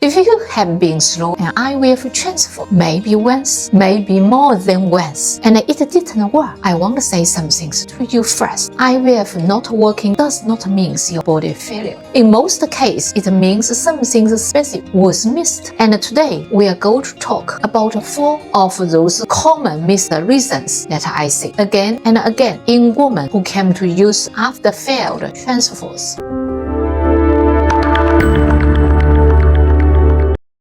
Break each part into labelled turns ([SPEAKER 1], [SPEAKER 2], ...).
[SPEAKER 1] If you have been through an IVF transfer, maybe once, maybe more than once, and it didn't work, I want to say some things to you first. IVF not working does not mean your body failure. In most cases, it means something specific was missed. And today, we are going to talk about 4 of those common missed reasons that I see again and again in women who came to use after failed transfers.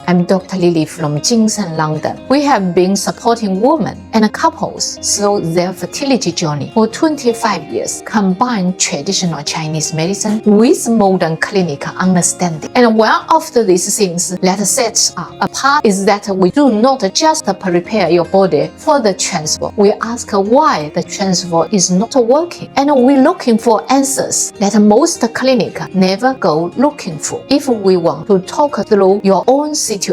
[SPEAKER 1] I'm Dr. Lily from GinSen, London. We have been supporting women and couples through their fertility journey for 25 years, combine traditional Chinese medicine with modern clinical understanding. And one of these things that sets us apart is that we do not just prepare your body for the transfer. We ask why the transfer is not working, and we're looking for answers that most clinics never go looking for. If we want to talk through your own situation,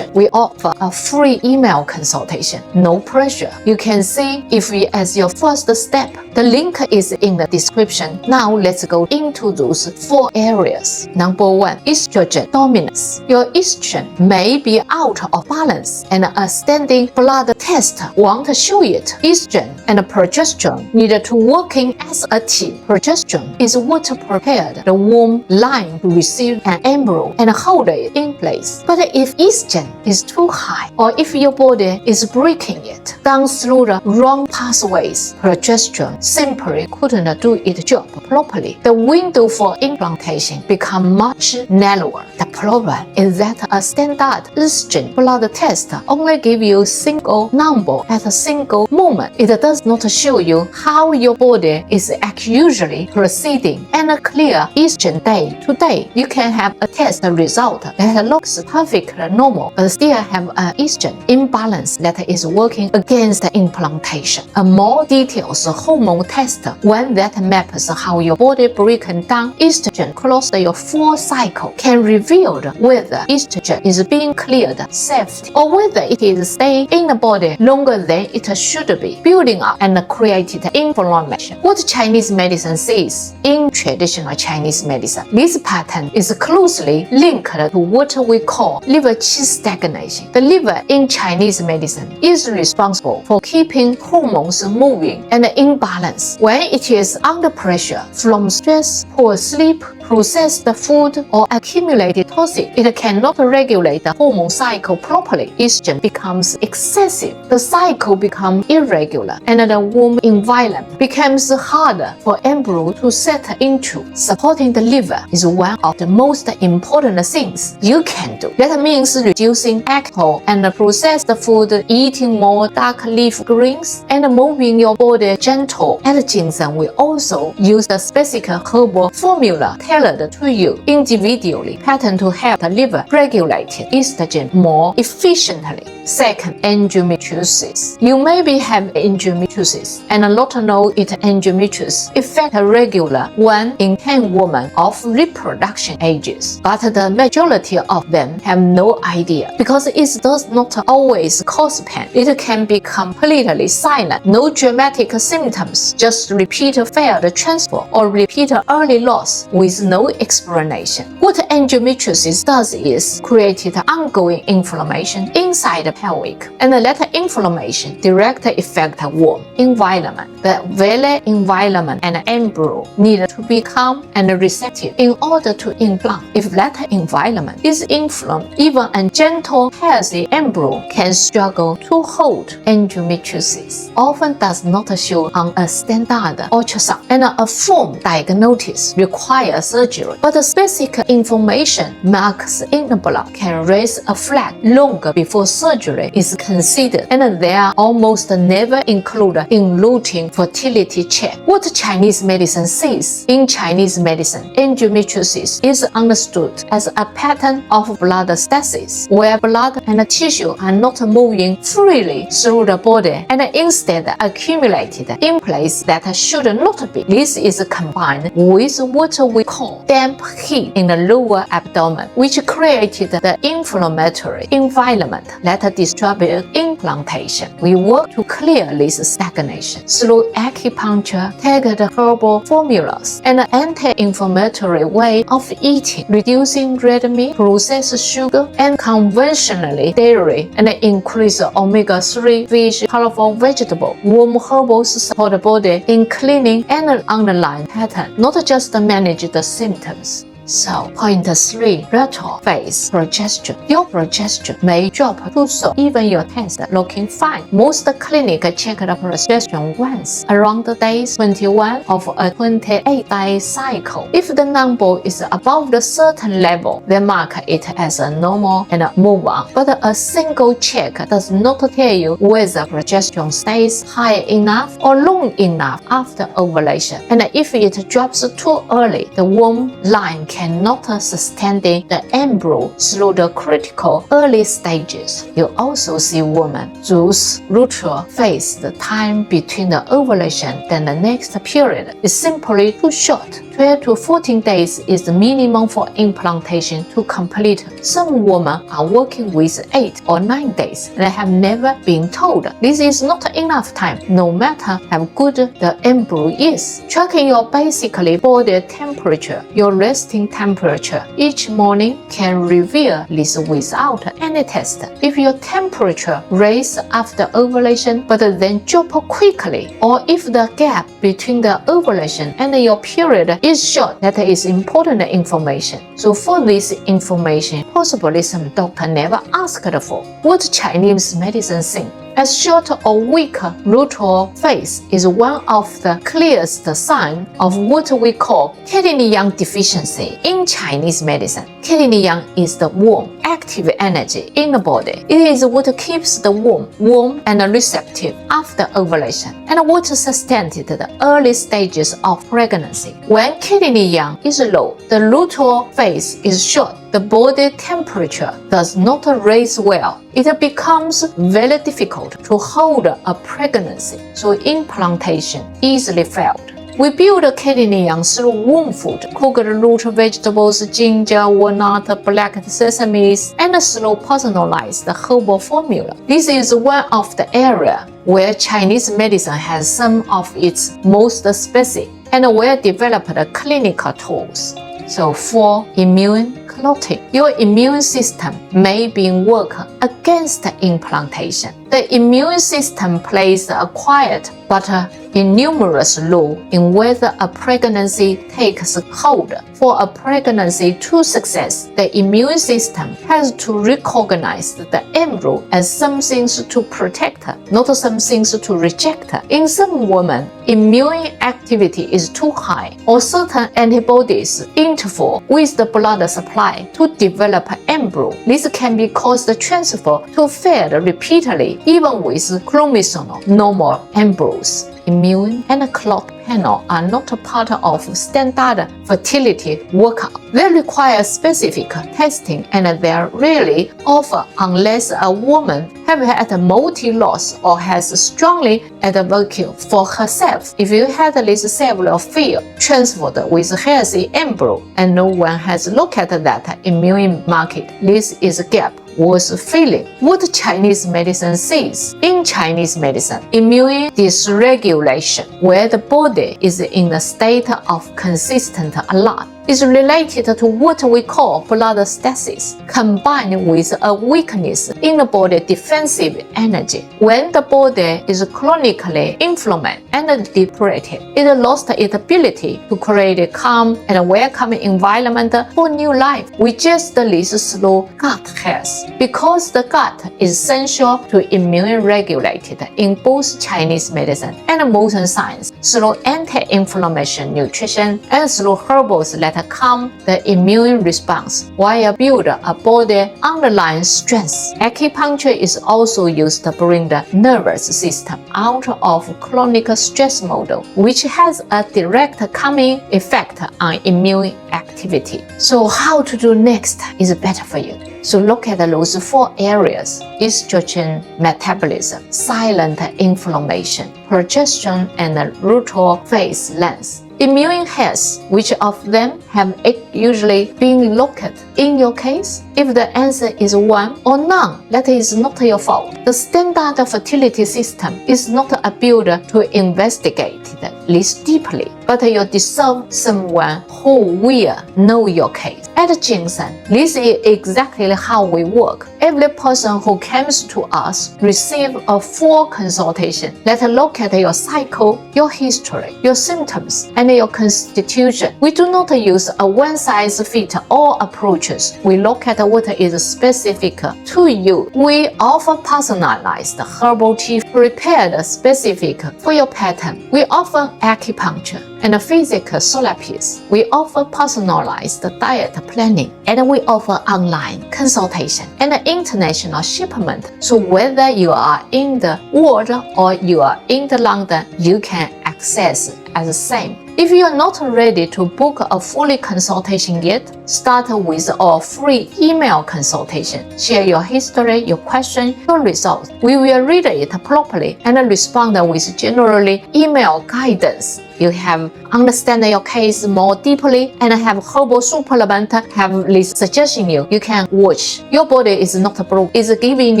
[SPEAKER 1] we offer a free email consultation. No pressure. You can see if we as your first step. The link is in the description. Now let's go into those 4 areas. Number 1, estrogen dominance. Your estrogen may be out of balance, and a standing blood test won't show it. Estrogen and progesterone need to working as a team. Progesterone is what prepared the womb line to receive an embryo and hold it in place. But if estrogen is too high, or if your body is breaking it down through the wrong pathways, progesterone simply couldn't do its job properly. The window for implantation becomes much narrower. The problem is that a standard estrogen blood test only gives you a single number at a single moment. It does not show you how your body is usually proceeding. And a clear estrogen day to day, you can have a test result that looks perfectly normal, but still have an estrogen imbalance that is working against the implantation. A more detailed hormone test, one that maps how your body breaks down estrogen across your full cycle, can reveal whether estrogen is being cleared safely or whether it is staying in the body longer than it should be, building up and creating inflammation. What Chinese medicine says in traditional Chinese medicine, this pattern is closely linked to what we call liver qi stagnation. The liver in Chinese medicine is responsible for keeping hormones moving and in balance. When it is under pressure from stress, poor sleep, processed food, or accumulated toxin, it cannot regulate the hormone cycle properly. Estrogen becomes excessive, the cycle becomes irregular, and the womb environment becomes harder for embryo to settle into. Supporting the liver is one of the most important things you can do. That means reducing alcohol and processed food, eating more dark leaf greens, and moving your body gentle. At GinSen, we also use the specific herbal formula tailored to you individually, patterned to help the liver regulate estrogen more efficiently. Second, endometriosis. You maybe have endometriosis and not know it. Endometriosis affects a regular 1 in 10 women of reproduction ages, but the majority of them have no idea because it does not always cause pain. It can be completely silent, no dramatic symptoms, just repeat failed transfer or repeat early loss with no explanation. What endometriosis does is create ongoing inflammation inside the pelvic, and that inflammation directly affects the womb environment. The valley environment and embryo need to be calm and receptive in order to implant. If that environment is inflamed, even a gentle, healthy embryo can struggle to hold. Endometriosis often does not show on a standard ultrasound, and a full diagnosis requires surgery. But the specific information marks in the blood can raise a flag long before surgery is considered, and they are almost never included in routine fertility check. What Chinese medicine says in Chinese medicine, endometriosis is understood as a pattern of blood stasis, where blood and tissue are not moving freely through the body and instead accumulated in place that should not be. This is combined with what we call damp heat in the lower abdomen, which created the inflammatory environment that distribute implantation. We work to clear this stagnation through acupuncture, targeted herbal formulas, and an anti-inflammatory way of eating, reducing red meat, processed sugar, and conventionally dairy, and increase omega-3 fish, colorful vegetable. Warm herbals support the body in cleaning and underlying pattern, not just manage the symptoms. So, point 3, luteal phase progesterone. Your progesterone may drop too soon, even your test looking fine. Most clinics check the progesterone once around day 21 of a 28-day cycle. If the number is above the certain level, they mark it as a normal and move on. But a single check does not tell you whether progesterone stays high enough or long enough after ovulation. And if it drops too early, the womb line cannot sustain the embryo through the critical early stages. You also see women whose luteal phase, the time between the ovulation and the next period, is simply too short. 12 to 14 days is the minimum for implantation to complete. Some women are working with 8 or 9 days and have never been told this is not enough time, no matter how good the embryo is. Tracking your basically body temperature, your resting temperature each morning can reveal this without any test. If your temperature raises after ovulation but then drops quickly, or if the gap between the ovulation and your period is short, that is important information. So for this information, possibly some doctor never asked for. What Chinese medicine think? A short or weak luteal phase is one of the clearest signs of what we call kidney yang deficiency in Chinese medicine. Kidney yang is the warm, active energy in the body. It is what keeps the womb warm and receptive after ovulation, and what sustains the early stages of pregnancy. When kidney yang is low, the luteal phase is short. The body temperature does not raise well. It becomes very difficult to hold a pregnancy, so implantation easily failed. We build kidney yang through womb food, cooked root vegetables, ginger, walnut, black sesame, and through personalized herbal formula. This is one of the areas where Chinese medicine has some of its most specific and well-developed clinical tools. So for immune clotting, your immune system may be work against implantation. The immune system plays a quiet but enormous role in whether a pregnancy takes hold. For a pregnancy to success, the immune system has to recognize the embryo as something to protect, not something to reject. In some women, immune activity is too high, or certain antibodies interfere with the blood supply to develop embryo. This can be caused transfer to fail repeatedly, even with chromosomal normal embryos. Immune and clot panel are not a part of standard fertility workup. They require specific testing, and they are rarely offered unless a woman has had multi-loss or has strongly advocated for herself. If you had this several field transferred with healthy embryo and no one has looked at that immune market, this is a gap worth filling. What Chinese medicine sees in Chinese medicine, immune dysregulation, where the body is in a state of consistent alert, is related to what we call blood stasis, combined with a weakness in the body defensive energy. When the body is chronically inflamed and depleted, it lost its ability to create a calm and welcoming environment for new life. We just list through gut health, because the gut is essential to immune regulated in both Chinese medicine and modern science, through anti-inflammation nutrition and through herbals that calm the immune response while build a body underlying strength. Acupuncture is also used to bring the nervous system out of chronic stress model, which has a direct calming effect on immune activity. So how to do next is better for you. So look at those 4 areas: estrogen metabolism, silent inflammation, progesterone, and luteal phase length. immune health, which of them have usually been looked at? In your case, if the answer is 1 or none, that is not your fault. The standard fertility system is not a build to investigate this deeply, but you deserve someone who will know your case. At GinSen, this is exactly how we work. Every person who comes to us receives a full consultation that looks at your cycle, your history, your symptoms, and your constitution. We do not use a one-size-fits-all approaches. We look at what is specific to you. We offer personalized herbal tea prepared specific for your pattern. We offer acupuncture and physical therapies. We offer personalized diet planning, and we offer online consultation and international shipment. So whether you are in the world or you are in the London, you can access as the same. If you are not ready to book a fully consultation yet, start with our free email consultation. Share your history, your question, your results. We will read it properly and respond with generally email guidance. You have understand your case more deeply and have herbal supplement have this suggestion you can watch. Your body is not broke, is giving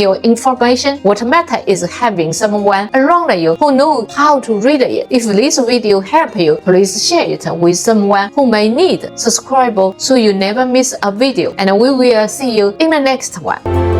[SPEAKER 1] you information. What matters is having someone around you who knows how to read it. If this video help you, please share it with someone who may need. Subscribe so you never miss a video, and we will see you in the next one.